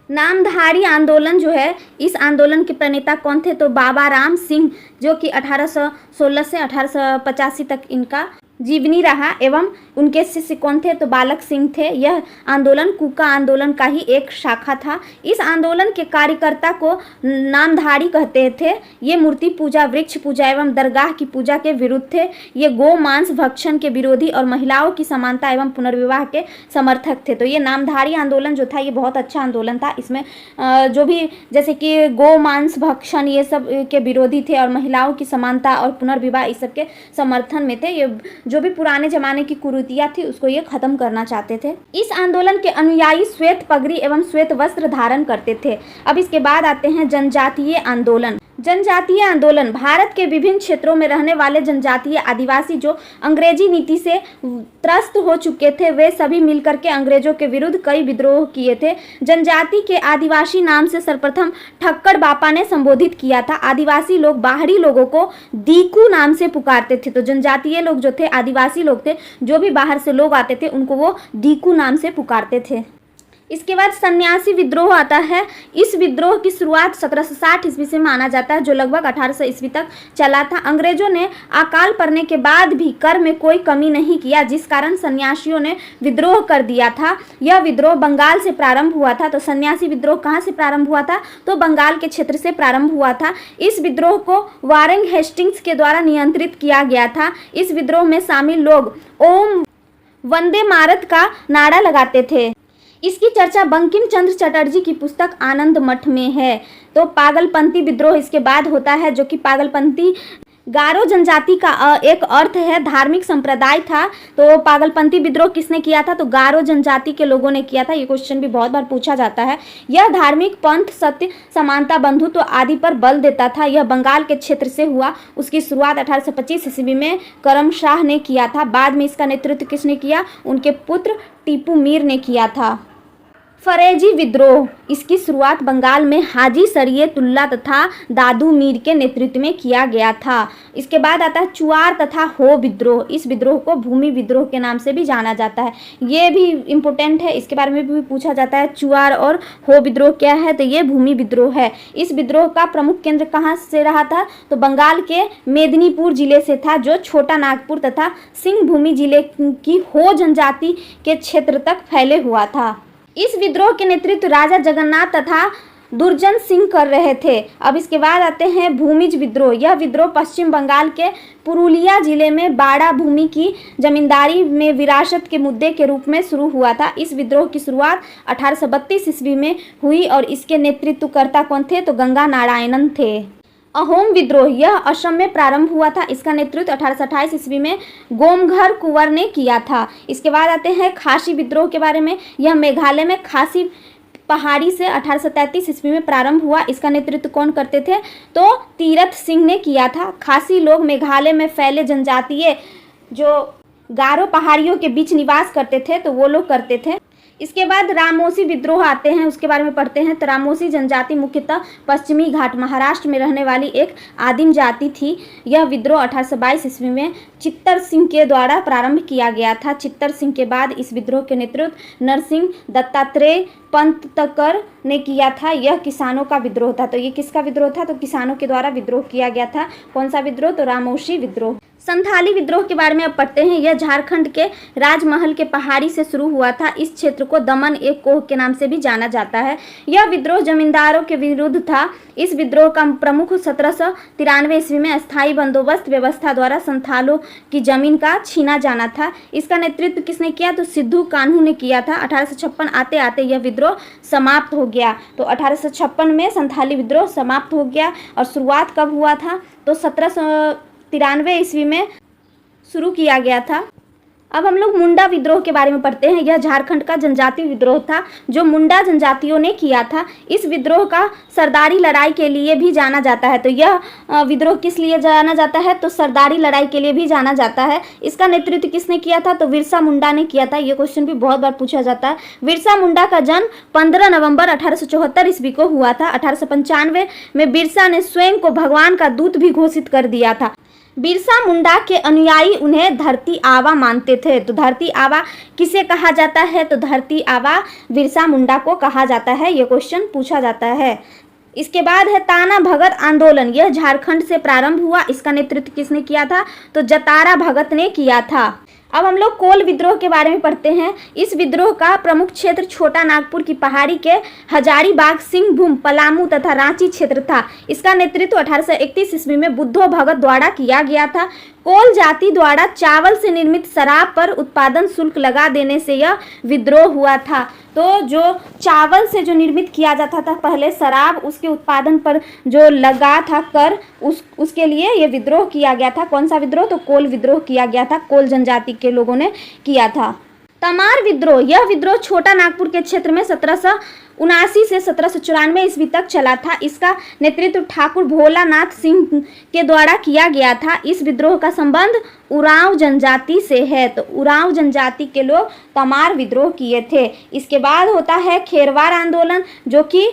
नामधारी आंदोलन जो है, इस आंदोलन के प्रणेता कौन थे? तो बाबा राम सिंह, जो कि 1816 से 1885 तक इनका जीवनी रहा एवं उनके शिष्य कौन थे? तो बालक सिंह थे। यह आंदोलन कूका आंदोलन का ही एक शाखा था। इस आंदोलन के कार्यकर्ता को नामधारी कहते थे। ये मूर्ति पूजा, वृक्ष पूजा एवं दरगाह की पूजा के विरुद्ध थे। ये गौ मांस भक्षण के विरोधी और महिलाओं की समानता एवं पुनर्विवाह के समर्थक थे। तो ये नामधारी आंदोलन जो था ये बहुत अच्छा आंदोलन था। इसमें जो भी जैसे कि गौ मांस भक्षण ये सब के विरोधी थे और महिलाओं की समानता और पुनर्विवाह इस सब के समर्थन में थे। ये जो भी पुराने जमाने की कुरीतियां थी उसको ये खत्म करना चाहते थे। इस आंदोलन के अनुयायी श्वेत पगड़ी एवं श्वेत वस्त्र धारण करते थे। अब इसके बाद आते हैं जनजातीय आंदोलन। जनजातीय आंदोलन भारत के विभिन्न क्षेत्रों में रहने वाले जनजातीय आदिवासी जो अंग्रेजी नीति से त्रस्त हो चुके थे, वे सभी मिलकर के अंग्रेजों के विरुद्ध कई विद्रोह किए थे। जनजाति के आदिवासी नाम से सर्वप्रथम ठक्कर बापा ने संबोधित किया था। आदिवासी लोग बाहरी लोगों को दीकू नाम से पुकारते थे। तो जनजातीय लोग जो थे, आदिवासी लोग थे, जो भी बाहर से लोग आते थे उनको वो दीकू नाम से पुकारते थे। इसके बाद सन्यासी विद्रोह आता है। इस विद्रोह की शुरुआत 1760 ईस्वी से माना जाता है, जो लगभग 1800 ईस्वी तक चला था। अंग्रेजों ने अकाल पड़ने के बाद भी कर में कोई कमी नहीं किया, जिस कारण सन्यासियों ने विद्रोह कर दिया था। यह विद्रोह बंगाल से प्रारंभ हुआ था। तो सन्यासी विद्रोह कहाँ से प्रारंभ हुआ था? तो बंगाल के क्षेत्र से प्रारंभ हुआ था। इस विद्रोह को वारेन हेस्टिंग्स के द्वारा नियंत्रित किया गया था। इस विद्रोह में शामिल लोग ओम वंदे मातरम का नारा लगाते थे। इसकी चर्चा बंकिम चंद्र चटर्जी की पुस्तक आनंद मठ में है। तो पागलपंथी विद्रोह इसके बाद होता है, जो कि पागलपंथी गारो जनजाति का एक अर्थ है, धार्मिक संप्रदाय था। तो पागलपंथी विद्रोह किसने किया था? तो गारो जनजाति के लोगों ने किया था। ये क्वेश्चन भी बहुत बार पूछा जाता है। यह धार्मिक पंथ सत्य, समानता, बंधुत्व आदि पर बल देता था। यह बंगाल के क्षेत्र से हुआ। उसकी शुरुआत 1825 ईस्वी में करम शाह ने किया था। बाद में इसका नेतृत्व किसने किया? उनके पुत्र टीपू मीर ने किया था। फरेजी विद्रोह, इसकी शुरुआत बंगाल में हाजी शरीयतुल्लाह तथा दादू मीर के नेतृत्व में किया गया था। इसके बाद आता है चुआर तथा हो विद्रोह। इस विद्रोह को भूमि विद्रोह के नाम से भी जाना जाता है। ये भी इम्पोर्टेंट है, इसके बारे में भी पूछा जाता है। चुआर और हो विद्रोह क्या है? तो ये भूमि विद्रोह है। इस विद्रोह का प्रमुख केंद्र कहाँ से रहा था? तो बंगाल के मेदिनीपुर जिले से था, जो छोटा नागपुर तथा सिंहभूमि जिले की हो जनजाति के क्षेत्र तक फैले हुआ था। इस विद्रोह के नेतृत्व राजा जगन्नाथ तथा दुर्जन सिंह कर रहे थे। अब इसके बाद आते हैं भूमिज विद्रोह। यह विद्रोह पश्चिम बंगाल के पुरुलिया जिले में बाड़ा भूमि की जमींदारी में विरासत के मुद्दे के रूप में शुरू हुआ था। इस विद्रोह की शुरुआत 1832 ईस्वी में हुई और इसके नेतृत्वकर्ता कौन थे? तो गंगा नारायणन थे। अहोम विद्रोह, यह असम में प्रारंभ हुआ था। इसका नेतृत्व 1828 ईस्वी में गोमघर कुंवर ने किया था। इसके बाद आते हैं खासी विद्रोह के बारे में। यह मेघालय में खासी पहाड़ी से 1833 ईस्वी में प्रारंभ हुआ। इसका नेतृत्व कौन करते थे? तो तीरथ सिंह ने किया था। खासी लोग मेघालय में फैले जनजातीय जो गारो पहाड़ियों के बीच निवास करते थे, तो वो लोग करते थे। इसके बाद रामोसी विद्रोह आते हैं, उसके बारे में पढ़ते हैं। तो रामोसी जनजाति मुख्यतः पश्चिमी घाट महाराष्ट्र में रहने वाली एक आदिम जाति थी। यह विद्रोह 1822 ईस्वी में चित्तर सिंह के द्वारा प्रारंभ किया गया था। चित्तर सिंह के बाद इस विद्रोह के नेतृत्व नरसिंह दत्तात्रेय पंतकर ने किया था। यह किसानों का विद्रोह था। तो ये किसका विद्रोह था? तो किसानों के द्वारा विद्रोह किया गया था। कौन सा विद्रोह? तो रामोसी विद्रोह। संथाली विद्रोह के बारे में अब पढ़ते हैं। यह झारखंड के राजमहल के पहाड़ी से शुरू हुआ था। इस क्षेत्र को दमन एक कोह के नाम से भी जाना जाता है। यह विद्रोह जमींदारों के विरुद्ध था। इस विद्रोह का प्रमुख 1793 ईस्वी में अस्थायी बंदोबस्त व्यवस्था द्वारा संथालों की जमीन का छीना जाना था। इसका नेतृत्व किसने किया? तो सिद्धू कान्हू ने किया था। 1856 आते आते यह विद्रोह समाप्त हो गया। तो 1856 में संथाली विद्रोह समाप्त हो गया। और शुरुआत कब हुआ था? तो 1793 ईस्वी में शुरू किया गया था। अब हम लोग मुंडा विद्रोह के बारे में पढ़ते हैं। यह झारखंड का जनजातीय विद्रोह था जो मुंडा जनजातियों ने किया था। इस विद्रोह का सरदारी लड़ाई के लिए भी जाना जाता है। तो यह विद्रोह किस लिए जाना जाता है? तो सरदारी लड़ाई के लिए भी जाना जाता है। इसका नेतृत्व किसने किया था? तो बिरसा मुंडा ने किया था। ये क्वेश्चन भी बहुत बार पूछा जाता है। बिरसा मुंडा का जन्म 15 नवंबर 1874 ईस्वी को हुआ था। 1895 में बिरसा ने स्वयं को भगवान का दूत भी घोषित कर दिया था। बिरसा मुंडा के अनुयायी उन्हें धरती आबा मानते थे। तो धरती आबा किसे कहा जाता है? तो धरती आबा बिरसा मुंडा को कहा जाता है। ये क्वेश्चन पूछा जाता है। इसके बाद है ताना भगत आंदोलन। यह झारखंड से प्रारंभ हुआ। इसका नेतृत्व किसने किया था? तो जतारा भगत ने किया था। अब हम लोग कोल विद्रोह के बारे में पढ़ते हैं। इस विद्रोह का प्रमुख क्षेत्र छोटा नागपुर की पहाड़ी के हजारीबाग, सिंहभूम, पलामू तथा रांची क्षेत्र था। इसका नेतृत्व 1831 ईस्वी में बुद्धो भगत द्वारा किया गया था। कोल जाति द्वारा चावल से निर्मित शराब पर उत्पादन शुल्क लगा देने से यह विद्रोह हुआ था। तो जो चावल से जो निर्मित किया जाता था पहले शराब, उसके उत्पादन पर जो लगा था कर, उसके लिए ये विद्रोह किया गया था। कौन सा विद्रोह? तो कोल विद्रोह किया गया था। कोल जनजाति के लोगों ने किया था। तमार विद्रोह। यह विद्रोह छोटा नागपुर के क्षेत्र में 1779 से 1794 ईस्वी तक चला था। इसका नेतृत्व ठाकुर भोलानाथ सिंह के द्वारा किया गया था। इस विद्रोह का संबंध उरांव जनजाति से है। तो उरांव जनजाति के लोग तमार विद्रोह किए थे। इसके बाद होता है खेरवार आंदोलन, जो कि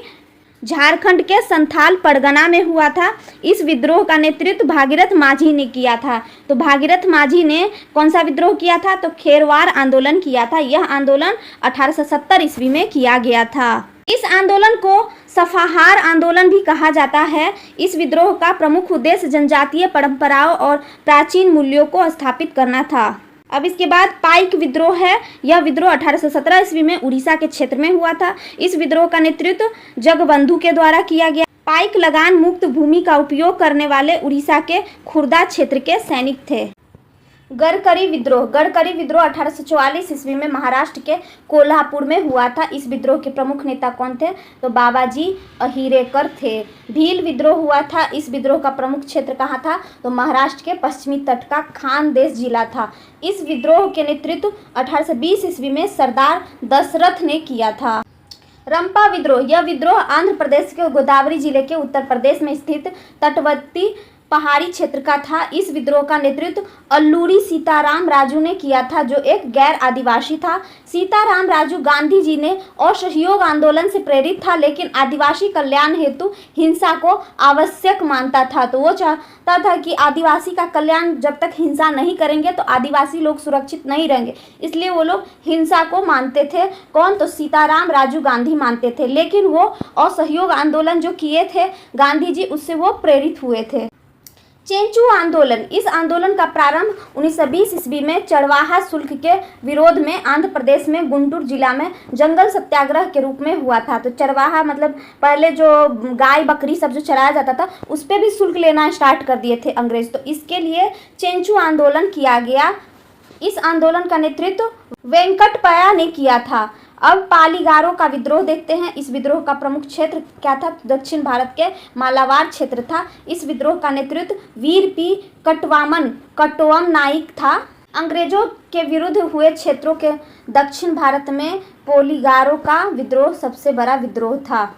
झारखंड के संथाल परगना में हुआ था। इस विद्रोह का नेतृत्व भागीरथ माझी ने किया था। तो भागीरथ माझी ने कौन सा विद्रोह किया था? तो खेरवार आंदोलन किया था। यह आंदोलन 1870 ईस्वी में किया गया था। इस आंदोलन को सफाहार आंदोलन भी कहा जाता है। इस विद्रोह का प्रमुख उद्देश्य जनजातीय परंपराओं और प्राचीन मूल्यों को स्थापित करना था। अब इसके बाद पाइक विद्रोह है। यह विद्रोह 1817 ईस्वी में उड़ीसा के क्षेत्र में हुआ था। इस विद्रोह का नेतृत्व जगबंधु के द्वारा किया गया। पाइक लगान मुक्त भूमि का उपयोग करने वाले उड़ीसा के खुर्दा क्षेत्र के सैनिक थे। गडकरी विद्रोह। गडकरी विद्रोह 1844 ईस्वी में महाराष्ट्र के कोल्हापुर में हुआ था। इस विद्रोह के प्रमुख नेता कौन थे? तो बाबाजी अहिरेकर थे। भील विद्रोह हुआ था। इस विद्रोह का प्रमुख क्षेत्र कहाँ था? तो महाराष्ट्र के पश्चिमी तट का खानदेश जिला था। इस विद्रोह के नेतृत्व 1820 ईस्वी में सरदार दशरथ ने किया था। रंपा विद्रोह। यह विद्रोह आंध्र प्रदेश के गोदावरी जिले के उत्तर प्रदेश में स्थित तटवर्ती पहाड़ी क्षेत्र का था। इस विद्रोह का नेतृत्व अल्लूरी सीताराम राजू ने किया था, जो एक गैर आदिवासी था। सीताराम राजू गांधी जी ने असहयोग आंदोलन से प्रेरित था, लेकिन आदिवासी कल्याण हेतु हिंसा को आवश्यक मानता था। तो वो चाहता था कि आदिवासी का कल्याण, जब तक हिंसा नहीं करेंगे तो आदिवासी लोग सुरक्षित नहीं रहेंगे, इसलिए वो लोग हिंसा को मानते थे। कौन? तो सीताराम राजू गांधी मानते थे। लेकिन वो असहयोग आंदोलन जो किए थे गांधी जी, उससे वो प्रेरित हुए थे। चेंचू आंदोलन। इस आंदोलन का प्रारंभ 1920 ईस्वी में चरवाहा शुल्क के विरोध में आंध्र प्रदेश में गुंटूर जिला में जंगल सत्याग्रह के रूप में हुआ था। तो चरवाहा मतलब पहले जो गाय बकरी सब जो चराया जाता था उस पर भी शुल्क लेना स्टार्ट कर दिए थे अंग्रेज। तो इसके लिए चेंचू आंदोलन किया गया। इस आंदोलन का नेतृत्व वेंकटपया ने किया था। अब पालीगारों का विद्रोह देखते हैं। इस विद्रोह का प्रमुख क्षेत्र क्या था? दक्षिण भारत के मालाबार क्षेत्र था। इस विद्रोह का नेतृत्व वीर पी कटवम नाइक था। अंग्रेजों के विरुद्ध हुए क्षेत्रों के दक्षिण भारत में पालीगारों का विद्रोह सबसे बड़ा विद्रोह था।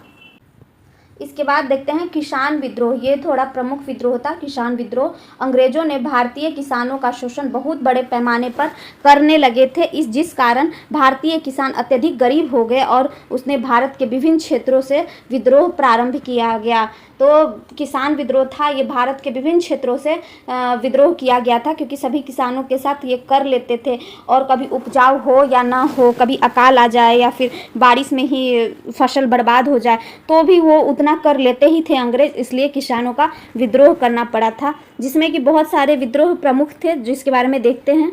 इसके बाद देखते हैं किसान विद्रोह। ये थोड़ा प्रमुख विद्रोह था। किसान विद्रोह। अंग्रेजों ने भारतीय किसानों का शोषण बहुत बड़े पैमाने पर करने लगे थे, जिस कारण भारतीय किसान अत्यधिक गरीब हो गए और उसने भारत के विभिन्न क्षेत्रों से विद्रोह प्रारंभ किया गया। तो किसान विद्रोह था, ये भारत के विभिन्न क्षेत्रों से विद्रोह किया गया था, क्योंकि सभी किसानों के साथ ये कर लेते थे और कभी उपजाऊ हो या ना हो, कभी अकाल आ जाए या फिर बारिश में ही फसल बर्बाद हो जाए, तो भी वो उतना कर लेते ही थे अंग्रेज, इसलिए किसानों का विद्रोह करना पड़ा था, जिसमें कि बहुत सारे विद्रोह प्रमुख थे जिसके बारे में देखते हैं।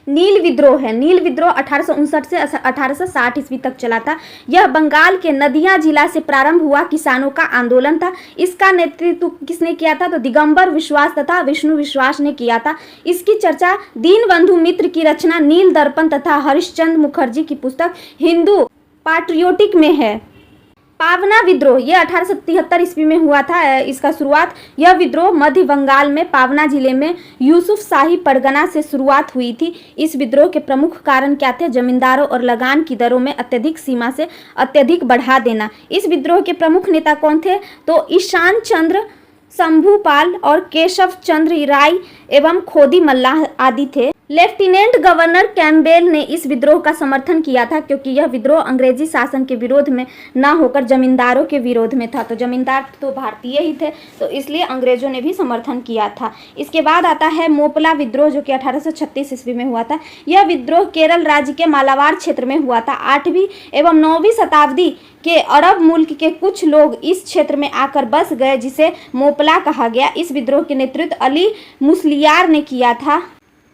नील विद्रोह है। नील विद्रोह 1859 से 1860 ईस्वी तक चला था। यह बंगाल के नदिया जिला से प्रारंभ हुआ किसानों का आंदोलन था। इसका नेतृत्व किसने किया था? तो दिगंबर विश्वास तथा विष्णु विश्वास ने किया था। इसकी चर्चा दीनबंधु मित्र की रचना नील दर्पण तथा हरिश्चंद्र मुखर्जी की पुस्तक हिंदू पैट्रियोटिक में है। पावना विद्रोह ये 1873 ईस्वी में हुआ था इसका शुरुआत। यह विद्रोह मध्य बंगाल में पावना जिले में यूसुफ शाही परगना से शुरुआत हुई थी। इस विद्रोह के प्रमुख कारण क्या थे? जमींदारों और लगान की दरों में अत्यधिक सीमा से अत्यधिक बढ़ा देना। इस विद्रोह के प्रमुख नेता कौन थे? तो ईशान चंद्र, शंभूपाल और केशव चंद्र राय एवं खोदी मल्लाह आदि थे। लेफ्टिनेंट गवर्नर कैम्पबेल ने इस विद्रोह का समर्थन किया था, क्योंकि यह विद्रोह अंग्रेजी शासन के विरोध में न होकर जमींदारों के विरोध में था। तो जमींदार तो भारतीय ही थे, तो इसलिए अंग्रेजों ने भी समर्थन किया था। इसके बाद आता है मोपला विद्रोह, जो कि 1836 ईस्वी में हुआ था। यह विद्रोह केरल राज्य के मालाबार क्षेत्र में हुआ था। 8वीं एवं 9वीं शताब्दी के अरब मुल्क के कुछ लोग इस क्षेत्र में आकर बस गए, जिसे मोपला कहा गया। इस विद्रोह के नेतृत्व अली मुस्लियार ने किया था।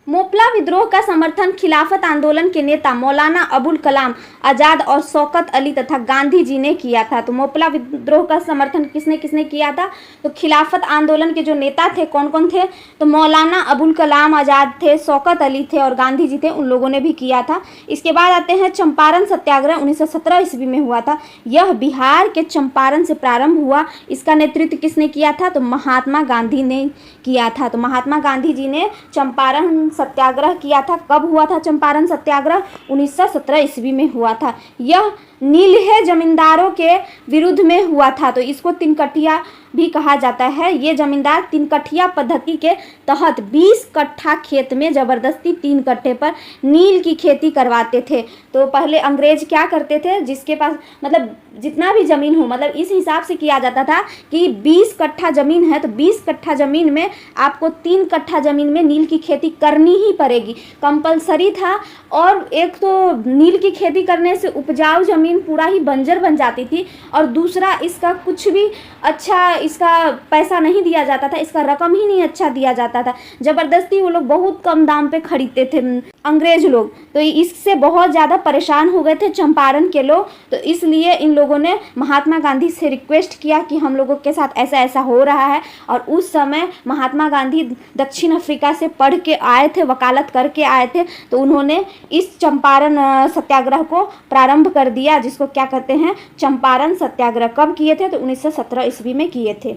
मोपला विद्रोह का समर्थन खिलाफत आंदोलन के नेता मौलाना अबुल कलाम आज़ाद और शौकत अली तथा गांधी जी ने किया था। तो मोपला विद्रोह का समर्थन किसने किसने किया था? तो खिलाफत आंदोलन के जो नेता थे कौन कौन थे? तो मौलाना अबुल कलाम आज़ाद थे, शौकत अली थे और गांधी जी थे, उन लोगों ने भी किया था। इसके बाद आते हैं चंपारण सत्याग्रह, 1917 ईस्वी में हुआ था। यह बिहार के चंपारण से प्रारंभ हुआ। इसका नेतृत्व किसने किया था? तो महात्मा गांधी ने किया था। तो महात्मा गांधी जी ने चंपारण सत्याग्रह किया था। कब हुआ था चंपारण सत्याग्रह? 1917 ईस्वी में हुआ था। यह नीलहे जमींदारों के विरुद्ध में हुआ था। तो इसको तिनकठिया भी कहा जाता है। ये जमींदार तिनकठिया पद्धति के तहत 20 कट्ठा खेत में जबरदस्ती 3 कट्ठे पर नील की खेती करवाते थे। तो पहले अंग्रेज क्या करते थे? जिसके पास मतलब जितना भी ज़मीन हो, मतलब इस हिसाब से किया जाता था कि 20 कट्ठा ज़मीन है तो 20 कट्ठा ज़मीन में आपको 3 कट्ठा ज़मीन में नील की खेती करनी ही पड़ेगी, कंपलसरी था। और एक तो नील की खेती करने से उपजाऊ ज़मीन पूरा ही बंजर बन जाती थी, और दूसरा इसका कुछ भी अच्छा इसका पैसा नहीं दिया जाता था, इसका रकम ही नहीं अच्छा दिया जाता था। ज़बरदस्ती वो लोग बहुत कम दाम पे खरीदते थे अंग्रेज लोग। तो इससे बहुत ज़्यादा परेशान हो गए थे चंपारण के लोग। तो इसलिए इन लोगों ने महात्मा गांधी से रिक्वेस्ट किया कि हम लोगों के साथ ऐसा ऐसा हो रहा है। और उस समय महात्मा गांधी दक्षिण अफ्रीका से पढ़ के आए थे, वकालत करके आए थे। तो उन्होंने इस चंपारण सत्याग्रह को प्रारंभ कर दिया, जिसको क्या कहते हैं? चंपारण सत्याग्रह। कब किए थे? तो 1917 ईस्वी में किए थे।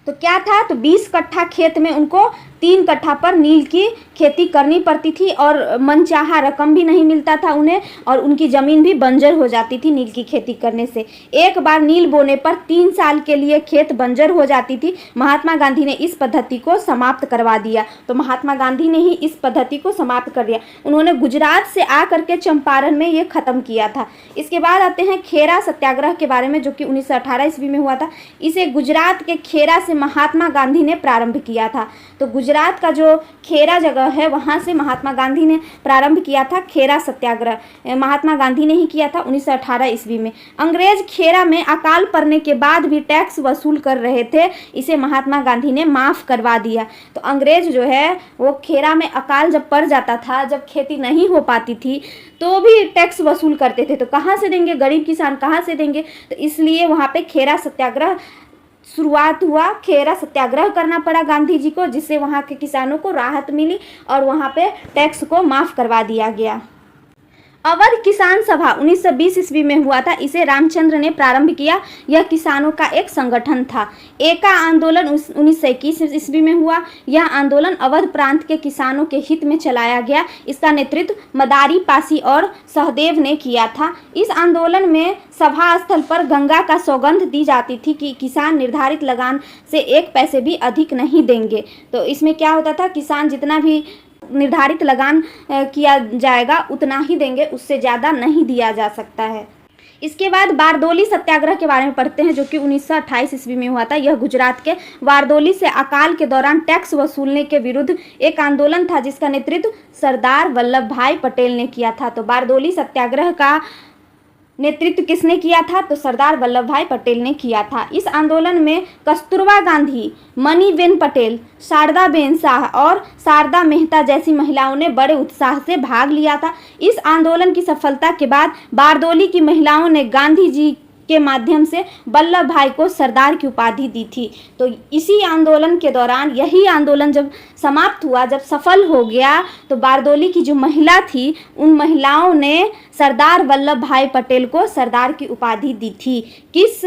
तो क्या था? तो 20 कट्ठा खेत में उनको 3 कट्ठा पर नील की खेती करनी पड़ती थी, और मनचाहा रकम भी नहीं मिलता था उन्हें, और उनकी ज़मीन भी बंजर हो जाती थी नील की खेती करने से। एक बार नील बोने पर 3 साल के लिए खेत बंजर हो जाती थी। महात्मा गांधी ने इस पद्धति को समाप्त करवा दिया। तो महात्मा गांधी ने ही इस पद्धति को समाप्त कर दिया। उन्होंने गुजरात से आकर के चंपारण में ये ख़त्म किया था। इसके बाद आते हैं खेरा सत्याग्रह के बारे में, जो कि 1918 ईस्वी में हुआ था। इसे गुजरात के खेरा से महात्मा गांधी ने प्रारंभ किया था। तो गुजरात का जो खेरा जगह है वहाँ से महात्मा गांधी ने प्रारंभ किया था खेरा सत्याग्रह। महात्मा गांधी ने ही किया था 1918 ईस्वी में। अंग्रेज खेरा में अकाल पड़ने के बाद भी टैक्स वसूल कर रहे थे, इसे महात्मा गांधी ने माफ़ करवा दिया। तो अंग्रेज जो है वो खेरा में अकाल जब पड़ जाता था, जब खेती नहीं हो पाती थी, तो भी टैक्स वसूल करते थे। तो कहाँ से देंगे? गरीब किसान कहाँ से देंगे? तो इसलिए वहाँ पे खेरा सत्याग्रह शुरुआत हुआ। खेरा सत्याग्रह करना पड़ा गांधी जी को, जिससे वहाँ के किसानों को राहत मिली और वहाँ पे टैक्स को माफ़ करवा दिया गया। अवध किसान सभा 1920 ईस्वी में हुआ था। इसे रामचंद्र ने प्रारंभ किया। यह किसानों का एक संगठन था। एका आंदोलन 1921 ईस्वी में हुआ। यह आंदोलन अवध प्रांत के किसानों के हित में चलाया गया। इसका नेतृत्व मदारी पासी और सहदेव ने किया था। इस आंदोलन में सभा स्थल पर गंगा का सौगंध दी जाती थी कि किसान निर्धारित लगान से 1 पैसे भी अधिक नहीं देंगे। तो इसमें क्या होता था? किसान जितना भी निर्धारित लगान किया जाएगा उतना ही देंगे, उससे ज़्यादा नहीं दिया जा सकता है। इसके बाद बारदोली सत्याग्रह के बारे में पढ़ते हैं, जो कि 1928 ईस्वी में हुआ था। यह गुजरात के बारदोली से अकाल के दौरान टैक्स वसूलने के विरुद्ध एक आंदोलन था, जिसका नेतृत्व सरदार वल्लभ भाई पटेल ने किया था। तो बारदोली सत्याग्रह का नेतृत्व किसने किया था? तो सरदार वल्लभ भाई पटेल ने किया था। इस आंदोलन में कस्तूरबा गांधी, मणिबेन पटेल, शारदाबेन शाह और शारदा मेहता जैसी महिलाओं ने बड़े उत्साह से भाग लिया था। इस आंदोलन की सफलता के बाद बारदोली की महिलाओं ने गांधी जी के माध्यम से वल्लभ भाई को सरदार की उपाधि दी थी। तो इसी आंदोलन के दौरान, यही आंदोलन जब समाप्त हुआ, जब सफल हो गया, तो बारदोली की जो महिला थी, उन महिलाओं ने सरदार वल्लभ भाई पटेल को सरदार की उपाधि दी थी। किस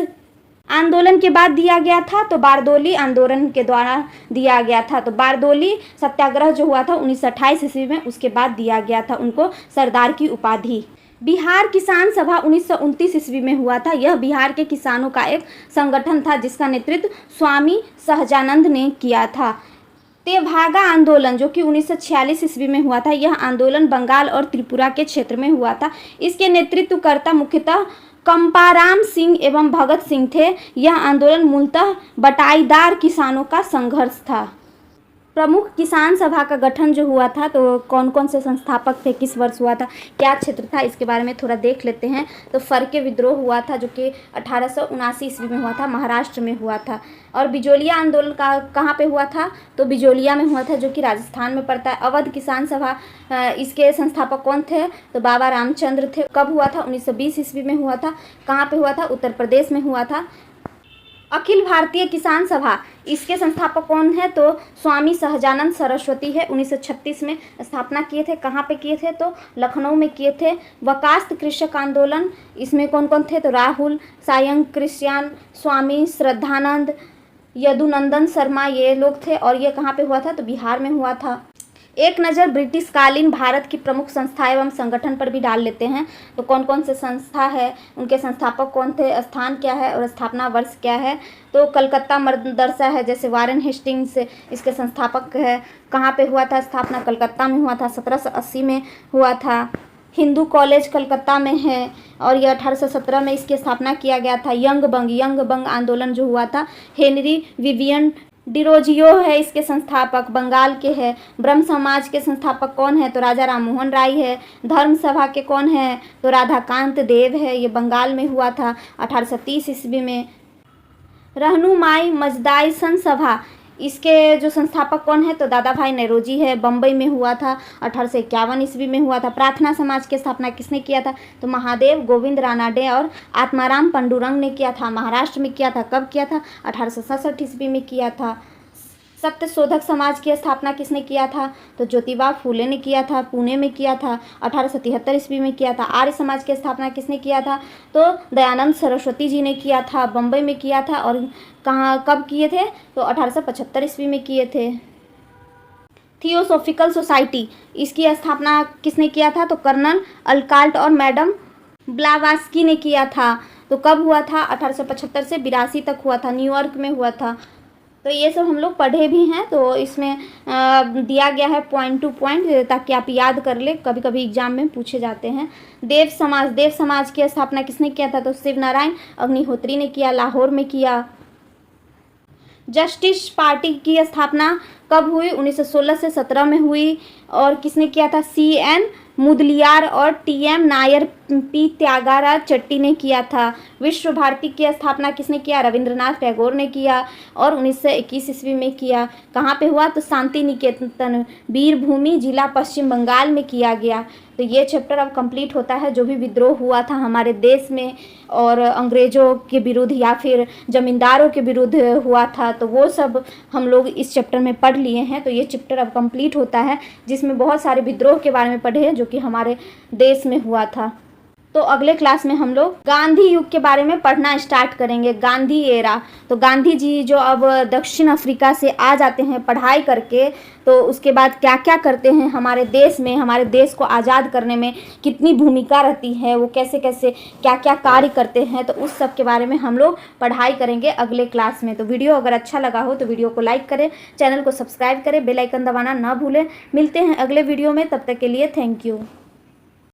आंदोलन के बाद दिया गया था? तो बारदोली आंदोलन के द्वारा दिया गया था। तो बारदोली सत्याग्रह जो हुआ था 1928 ईस्वी में, उसके बाद दिया गया था उनको सरदार की उपाधि। बिहार किसान सभा 1929 ईस्वी में हुआ था। यह बिहार के किसानों का एक संगठन था जिसका नेतृत्व स्वामी सहजानंद ने किया था। तेभागा आंदोलन जो कि 1946 ईस्वी में हुआ था, यह आंदोलन बंगाल और त्रिपुरा के क्षेत्र में हुआ था। इसके नेतृत्वकर्ता मुख्यतः कंपाराम सिंह एवं भगत सिंह थे। यह आंदोलन मूलतः बटाईदार किसानों का संघर्ष था। प्रमुख किसान सभा का गठन जो हुआ था, तो कौन कौन से संस्थापक थे, किस वर्ष हुआ था, क्या क्षेत्र था, इसके बारे में थोड़ा देख लेते हैं। तो फरके विद्रोह हुआ था जो कि 1879 ईस्वी में हुआ था, महाराष्ट्र में हुआ था। और बिजोलिया आंदोलन का कहाँ पे हुआ था? तो बिजोलिया में हुआ था जो कि राजस्थान में पड़ता है। अवध किसान सभा, इसके संस्थापक कौन थे? तो बाबा रामचंद्र थे। कब हुआ था? 1920 ईस्वी में हुआ था। कहाँ पे हुआ था? उत्तर प्रदेश में हुआ था। अखिल भारतीय किसान सभा, इसके संस्थापक कौन है? तो स्वामी सहजानंद सरस्वती है। 1936 में स्थापना किए थे। कहाँ पे किए थे? तो लखनऊ में किए थे। वकास्त कृषक आंदोलन, इसमें कौन कौन थे? तो राहुल सायंग, क्रिश्चियन, स्वामी श्रद्धानंद, यदुनंदन शर्मा, ये लोग थे। और ये कहाँ पे हुआ था? तो बिहार में हुआ था। एक नज़र ब्रिटिश कालीन भारत की प्रमुख संस्था एवं संगठन पर भी डाल लेते हैं। तो कौन कौन से संस्था है, उनके संस्थापक कौन थे, स्थान क्या है और स्थापना वर्ष क्या है? तो कलकत्ता मदरसा है, जैसे वारेन हेस्टिंग्स इसके संस्थापक है। कहाँ पे हुआ था स्थापना? कलकत्ता में हुआ था, 1780 में हुआ था। हिंदू कॉलेज कलकत्ता में है और यह 1817 में इसकी स्थापना किया गया था। यंग बंग आंदोलन जो हुआ था, हेनरी विवियन डिरोजियो है इसके संस्थापक, बंगाल के हैं। ब्रह्म समाज के संस्थापक कौन है? तो राजा राममोहन राय है। धर्म सभा के कौन है? तो राधाकांत देव है। ये बंगाल में हुआ था 1830 ईस्वी में। रहनुमाई मजदाइसन सभा, इसके जो संस्थापक कौन है? तो दादा भाई नौरोजी है। बम्बई में हुआ था, 1851 ईस्वी में हुआ था। प्रार्थना समाज की स्थापना किसने किया था? तो महादेव गोविंद रानाडे और आत्माराम पंडुरंग ने किया था। महाराष्ट्र में किया था। कब किया था? 1867 ईस्वी में किया था। सत्यशोधक समाज की स्थापना किसने किया था? तो ज्योतिबा फूले ने किया था। पुणे में किया था, 1873 ईस्वी में किया था। आर्य समाज की स्थापना किसने किया था? तो दयानंद सरस्वती जी ने किया था, बम्बई में किया था। और कहाँ कब किए थे? तो 1875 ईस्वी में किए थे। थियोसॉफिकल सोसाइटी, इसकी स्थापना किसने किया था? तो कर्नल अल्काल्ट और मैडम ब्लावास्की ने किया था। तो कब हुआ था? 1875 से 82 तक हुआ था, न्यूयॉर्क में हुआ था। तो ये सब हम लोग पढ़े भी हैं, तो इसमें दिया गया है पॉइंट टू पॉइंट, ताकि आप याद कर ले, कभी कभी एग्जाम में पूछे जाते हैं। देव समाज की स्थापना किसने किया था? तो शिव नारायण अग्निहोत्री ने किया, लाहौर में किया। जस्टिस पार्टी की स्थापना कब हुई? 1916 से 17 में हुई। और किसने किया था? CN मुदलियार और TM नायर, P त्यागाराज चट्टी ने किया था। विश्व भारती की स्थापना किसने किया? रविंद्रनाथ टैगोर ने किया और 1921 ईस्वी में किया। कहाँ पे हुआ? तो शांति निकेतन, वीरभूमि जिला, पश्चिम बंगाल में किया गया। तो ये चैप्टर अब कंप्लीट होता है। जो भी विद्रोह हुआ था हमारे देश में और अंग्रेज़ों के विरुद्ध या फिर जमींदारों के विरुद्ध हुआ था, तो वो सब हम लोग इस चैप्टर में पढ़ लिए हैं। तो ये चैप्टर अब कंप्लीट होता है, जिसमें बहुत सारे विद्रोह के बारे में पढ़े हैं जो कि हमारे देश में हुआ था। तो अगले क्लास में हम लोग गांधी युग के बारे में पढ़ना स्टार्ट करेंगे, गांधी एरा। तो गांधी जी जो अब दक्षिण अफ्रीका से आ जाते हैं पढ़ाई करके, तो उसके बाद क्या क्या करते हैं हमारे देश में, हमारे देश को आज़ाद करने में कितनी भूमिका रहती है, वो कैसे कैसे क्या क्या कार्य करते हैं, तो उस सब के बारे में हम लोग पढ़ाई करेंगे अगले क्लास में। तो वीडियो अगर अच्छा लगा हो तो वीडियो को लाइक करें, चैनल को सब्सक्राइब करें, बेल आइकन दबाना ना भूलें। मिलते हैं अगले वीडियो में, तब तक के लिए थैंक यू।